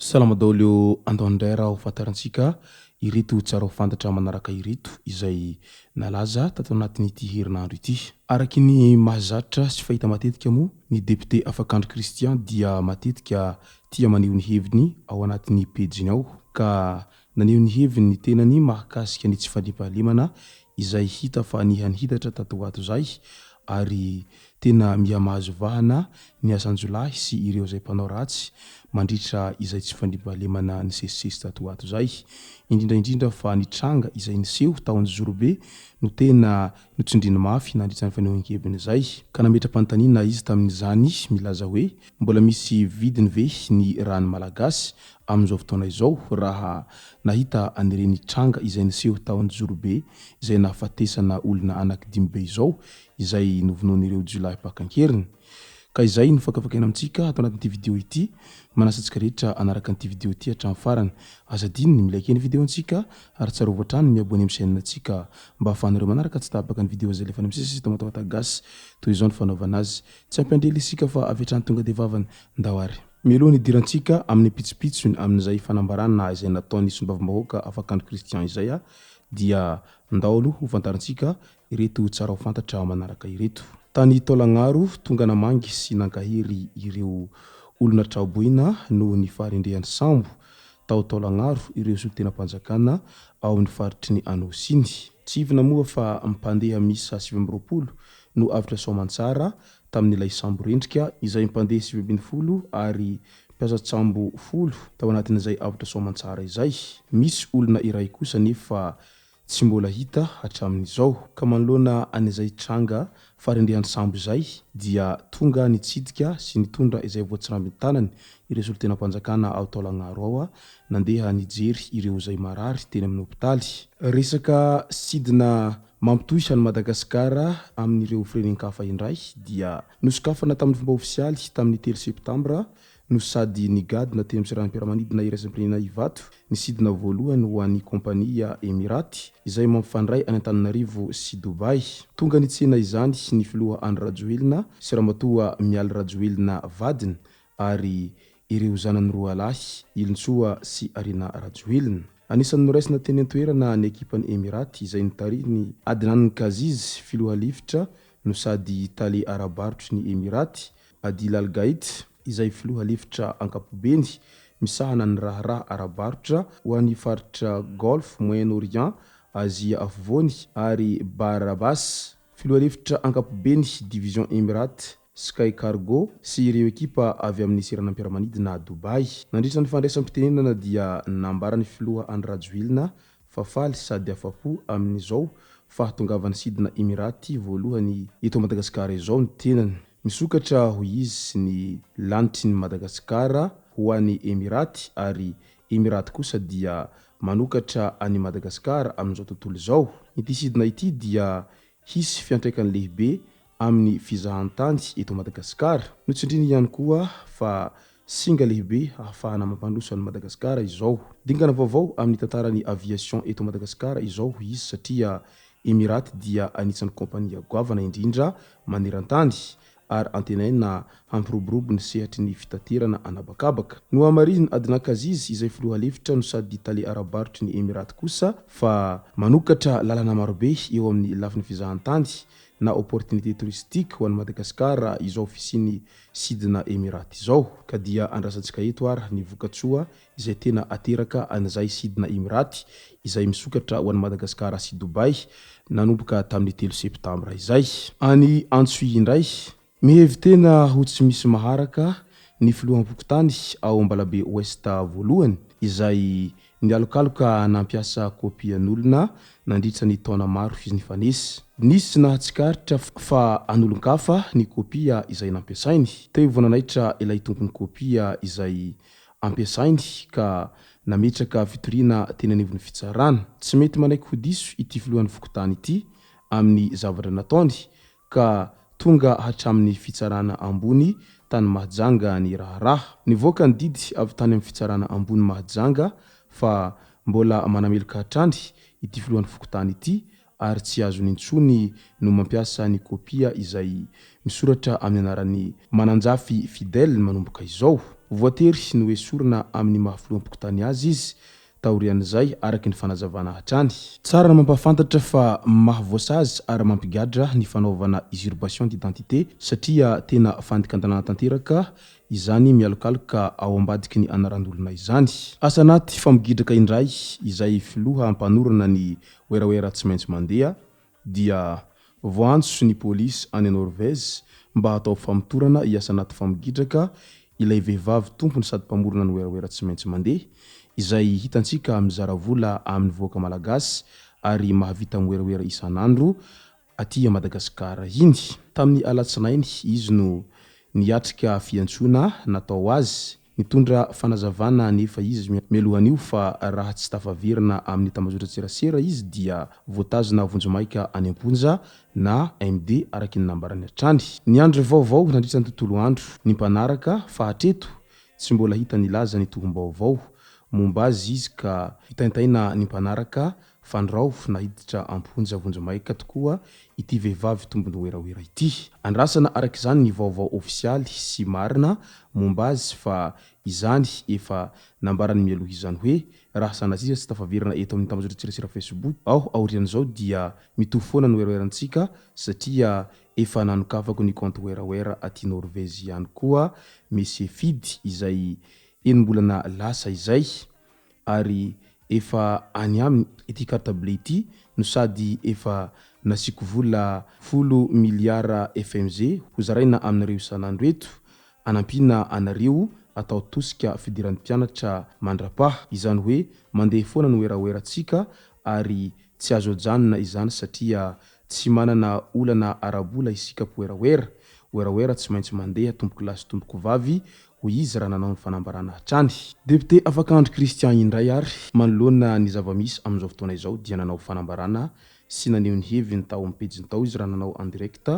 Salama daolio andondray raha ho fantarantsika ireto tsara ho fantatra manaraka ireto izay nalaza tato anatin'ity herinandro ity. Araky ny mahazatra sy fahita matetika moa ny député Afakandro Christian dia matetika tia maneho ny heviny ao anatin'ny pejiny ao ka naneho ny heviny ny tenany mahakasika ny tsy fandriampahalemana izay hita fa nihany hitatra tato ato zay ary tena mihamahazo vahana ny asanjolahy sy ireo zay mpanao ratsy mandritra izay tsy fandriampahalemana ny sesisesy tato ato zay. Indrindra fa nitranga izay niseho taon'ny Zorobe no tena notsindrina mafy nandritra ny fanehoan-keviny zay ka nametra-panontaniana izy tamin'izany milaza hoe mbola misy vidiny ve ny rano malagasy amin'izao fotoana izao raha nahita anireny tranga izay niseho taon'ny Zorobe izay nahafatesana olona anaky 5 be izao izay novonoan'ireo Jolahy pakan-keriny. Ka izay ny fakafakena amintsika ato anatin'ity video ity. Manasantsika rehetra anaraka an'ity video ity hatramin'ny farany. Aza dininy milike ny video antsika ary tsarovatra ny miabony amin'ny chaîne antsika mba ahafahanareo manaraka tsy tapaka ny video zay lefany misy tomatomata gasy toy izao ny fanaovana azy. Tsy ampandrely isika fa avetrany tonga de vavany ndawary. Mialohan'ny idirantsika amin'ny pitsopitsony amin'izay fanambarana izay nataon'ny sombavim-bahoaka Afakandro Christian izay dia ndaolo ho fantarantsika ireto tsara ho fantatra manaraka ireto. Tany Taolagnaro tonga namangy sy nankahiry ireo olona traboina no ny farendrehan'ny sambo tao Taolagnaro ireo solitenam-panjakana ao amin'ny faritry ny Anosiny. Tsivina moa fa mpandeha misa 720 no avitra Soamantsara tamin'ilay sambo rendrika izay mpandeha 720 ary mpiasa sambo 10 tao anatin'izay avitra Soamantsara izay. Misy olona iray kosa nefa tsy mbola hita hatramin'izao ka manoloana an'izay tranga farendrehan'ny sambo izay dia tonga nitsidika sy nitondra izay voatsirambin'ny tanany ireo solitenam-panjakana ao Taolagnaro ao nandeha nijery ireo zay marary teny amin'ny hopitaly. Resaka sidina mampitohy isany Madagasikara amin'ireo firenenkafa indray dia nosokafana tamin'ny fomba ofisialy tamin'ny 3 septambra no sady nigadina teny amin'ny seranam-piaramanidina iraisam-pirenena Ivato ny sidina voalohany ho an'ny kompania Emiraty izay mampifandray any Antananarivo sy Dubai. Tonga nitsena izany ny filoha Andry Rajoelina sy ramatoa Mialy Rajoelina vadiny ary ireo zanany roa lahy Ilintsoa sy Arina Rajoelina. Anisan'ny noraisina teny an-toerana ny ekipan'ny Emiraty izay nitariny Adnan Kaziz filoha lifitra no sady tale arabarotry ny Emiraty Adil Al Gaid izay filoha lefitra ankapobeny misahana ny raharaha arabarotra ho an'ny faritra Golf Moyen-Orient Azia afovoany ary Barabas filoha lefitra ankapobeny division Emirat Sky Cargo sy ireo ekipa avy amin'ny seranam-piaramanidina Dubai. Nandritra ny fandraisam-pitenenana dia nambarany filoha Andry Rajoelina fafaly sady afapo amin'izao fahatongavan'ny sidina Emiraty voalohany eto Madagasikara izao ny tenany. Misokatra ho izy sy ny lanitry ny Madagasikara ho an'ny Emiraty ary Emiraty kosa dia manokatra any Madagasikara amin'izao tontolo izao. Ity sidina ity dia hisy fiantraikany lehibe amin'ny fizahantany eto Madagasikara. Notsindriny ihany koa fa singa lehibe ahafahana mampandroso any Madagasikara izao. Dingana vaovao amin'ny tantaran'ny aviation eto Madagasikara izao ho izy satria Emiraty dia anisan'ny kompania goavana indrindra maneran-tany ary antenaina hampiroborobo ny sehatry ny fitaterana anabakabaka. No amariny Adnan Kaziz izay filoha lefitra no sady tale arabarotry ny Emiraty kosa fa manokatra lalana marobe eo amin'ny lafiny fizahantany na opportunité touristique ho an'ny Madagasikara izao fisiany sidina Emiraty izao ka dia andrasantsika eto ary ny vokatsoa izay tena ateraka an'izay sidina Emiraty izay misokatra ho an'ny Madagasikara sy Dubai nanomboka tamin'ny 3 septambra izay. Any Antsoy indray mihevy tena ho tsy misy maharaka ny filohan'ny pokotany ao Ambalabe Ouest voalohany izay nialokaloka nampiasa kopian'olona nandritra ny taona maro izy nifanesy. Nisy nahatsikaritra fa an'olon-kafa ny kopia izay nampiasainy. Teo vonanaitra ilay tompony kopia izay ampiasainy ka nametraka fitoriana teny anivon'ny fitsarana. Tsy mety manaiky ho diso ity filohan'ny fokotany ity amin'ny zavatra nataony ka tonga hatramin'ny fitsarana ambony tany mahajanga ny raharaha. Nivoaka ny didy avy tany amin'ny fitsarana ambony mahajanga fa mbola manameloka hatrany ity filohan'ny fokotany ity ary tsy azo nintsony no mampiasa ny kopia izay misoratra amin'ny anaran'ny mananjafy fidèle manomboka izao. Voatery no esorina amin'ny mahafilohan'ny fokotany azy izy taorian'izay araky ny fanazavana hatrany. Tsara no mampafantatra fa mahavoasazy ary mampigadra ny fanaovana usurpation d'identité satria tena fandikan-tanàna tanteraka izany mialokaloka ao ambadiky ny anaran'olona izany. Asa anaty famogidraka indray izay filoha hampanorana ny oeraoera tsy maintsy mandeha dia voantso ny polisy any Norvège mba hatao famotorana hiasa anaty famogidraka ilay vehivavy tompony sady mpamorona ny oeraoera tsy maintsy mandeha izay hitantsika mizara vola amin'ny voaka malagasy ary mahavita moeraoera isan'andro aty Madagasikara iny. Tamin'ny alatsinainy izy no niatrika fiantsona natao azy nitondra fanazavana nefa izy mialohan'io fa raha tsy tafaverina amin'ny tambazotra-tserasera izy dia voatazona vonjomaika any am-ponja na MD araky ny nambarany hatrany. Ny andro vaovao nandritra ny tontolo andro ny mpanaraka fa hatreto tsy mbola hita nilaza ny tohom-baovao momba azy izy ka hitaintaina ny mpanaraka fandrao nahiditra amponja vonjomaika tokoa ity vehivavy tombony oeraoera ity. Andrasana araka izany ny vaovao ofisialy sy marina momba azy fa izany efa nambarany mialoha izany hoe raha sanatria tsy tafaverina eto amin'ny tambazotra-tserasera Facebook ao aorian'izao dia mitovy foana ny oeraoerantsika satria efa nanokafako ny compte oeraoera aty Norvège ihany koa Monsieur Fidy izay enim-bolana lasa izay ary efa any aminy ity carte bleue ity no sady efa nasiko vola 10 miliara FMG hozaraina aminareo isan'andro eto anampiana anareo atao tosika fidiran'ny mpianatra mandrapaha izany hoe mandeha foana ny oeraoerantsika ary tsy azo ajanona izany satria tsy manana olana arabola isika oeraoera tsy maintsy mandeha tomboko lasy tomboko vavy ho izy raha nanao ny fanambarana hatrany. Député Afakandro Christian indray ary manoloana ny zava-misy amin'izao fotoana izao dia nanao fanambarana sy naneho ny heviny tao amin'ny pejiny tao izy raha nanao en direct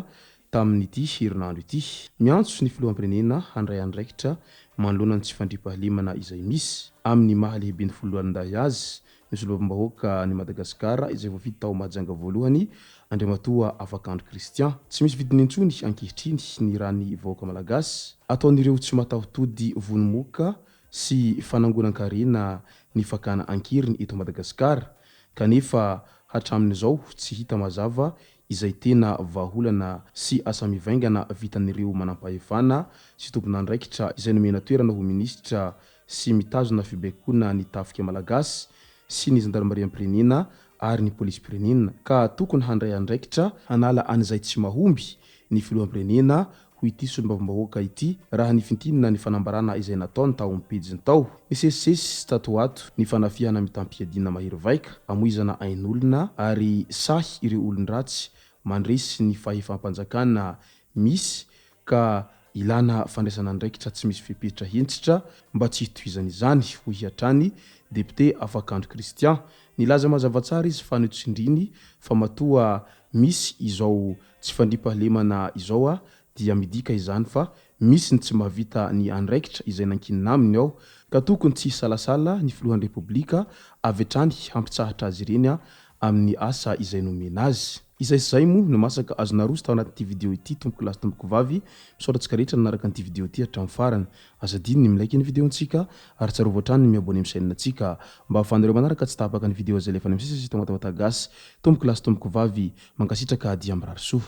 tamin'ity herinandro ity. Miantso ny filoham-pirenena handray andraikitra manoloana ny tsy fandriampahalemana izay misy amin'ny mahalehibe ny filohan'nday azy ny solombavam-bahoaka ny Madagasikara izay voafidy tao mahajanga voalohany Andriamatoa Afakandro Christian. Tsy misy vidiny intsony ankehitriny ny raha ny vahoaka malagasy ataon'ireo tsy matahoditody vonomoka sy fanangonan-karena ny fakana ankiriny eto Madagasikara kanefa hatramin'izao tsy hita mazava izay tena vahaolana sy asa mivaingana vitan'ireo manampahefana sy tompon'andraikitra izay nomena toerana ho minisitra sy mitazona fibaikona ny tafika malagasy sy ny zandarmeriam-pirenena ary ny polisy-pirenena ka tokony handray andraikitra hanala an'izay tsy mahomby ny filoham-pirenena ho ity solombavam-bahoaka ity raha ny fintinina ny fanambarana izay nataony tao amin'ny pejiny tao. Ny sesisesy sy tatoato ny fanafihana mitampiadiana mahery vaika amoizana ain'olona ary sahy ireo olon-dratsy mandresy ny fahefam-panjakana misy ka ilana fandraisana andraikitra tsy misy fipetra hentsitra mba tsy hitohizana izany ho hiatrany député Afakandro Christian. Nilaza mazava tsara izy fa notsindriny fa matoa misy izao tsy fandriampahalemana izao dia midika izany fa misy ny tsy mahavita ny andraikitra izay nankinina aminy ao ka tokony tsy salasala ny filohan'ny repoblika avy hatrany hampitsahatra azy ireny amin'ny asa izay nomena azy. Izay sy zay moa no masaka azonaroso tao anatin'ity video ity tomboko lasy tomboko vavy misaotratsika rehetra nanaraka an'ity video ity hatramin'ny farany. Azadiny ny milaiky ny videontsika ary tsarovy hatrany ny miabone amin'ny chaîne-ntsika mba ahafahanareo manaraka tsy tapaka ny video zay lefa ny misy sy tomatavata gasy tomboko lasy tomboko vavy mankasitraka dia mirary soa.